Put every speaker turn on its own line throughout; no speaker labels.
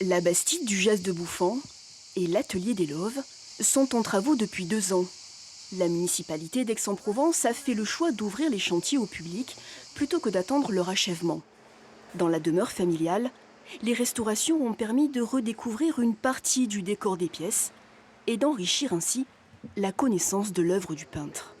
La Bastide du Jas de Bouffan et l'Atelier des Loves sont en travaux depuis 2 ans. La municipalité d'Aix-en-Provence a fait le choix d'ouvrir les chantiers au public plutôt que d'attendre leur achèvement. Dans la demeure familiale, les restaurations ont permis de redécouvrir une partie du décor des pièces et d'enrichir ainsi la connaissance de l'œuvre du peintre.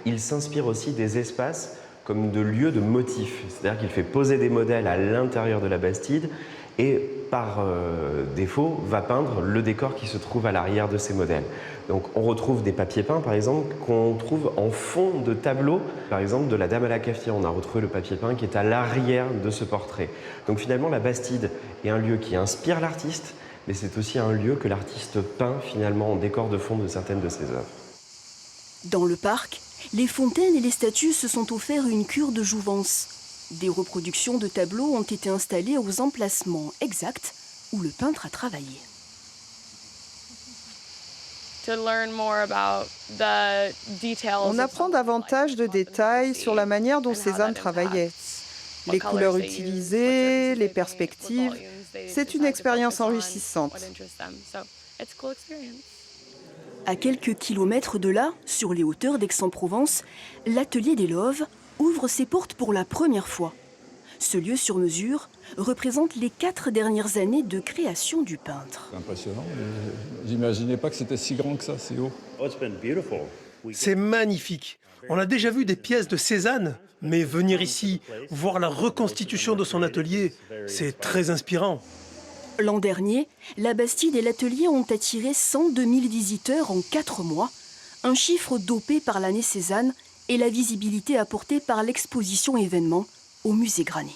Il s'inspire aussi des espaces comme de lieux de motifs, c'est-à-dire qu'il fait poser des modèles à l'intérieur de la Bastide et par défaut va peindre le décor qui se trouve à l'arrière de ces modèles. Donc on retrouve des papiers peints par exemple qu'on trouve en fond de tableau, par exemple de la Dame à la cafetière, on a retrouvé le papier peint qui est à l'arrière de ce portrait. Donc finalement la Bastide est un lieu qui inspire l'artiste, mais c'est aussi un lieu que l'artiste peint finalement en décor de fond de certaines de ses œuvres.
Dans le parc, les fontaines et les statues se sont offerts une cure de jouvence. Des reproductions de tableaux ont été installées aux emplacements exacts où le peintre a travaillé.
On apprend davantage de détails sur la manière dont Cézanne travaillait. Les couleurs utilisées, les perspectives, c'est une expérience enrichissante.
À quelques kilomètres de là, sur les hauteurs d'Aix-en-Provence, l'Atelier des Loves ouvre ses portes pour la première fois. Ce lieu sur mesure représente les 4 dernières années de création du peintre.
C'est impressionnant. J'imaginais pas que c'était si grand que ça, si haut.
C'est magnifique. On a déjà vu des pièces de Cézanne, mais venir ici, voir la reconstitution de son atelier, c'est très inspirant.
L'an dernier, la Bastide et l'Atelier ont attiré 102 000 visiteurs en 4 mois, un chiffre dopé par l'année Cézanne et la visibilité apportée par l'exposition événement au musée Granet.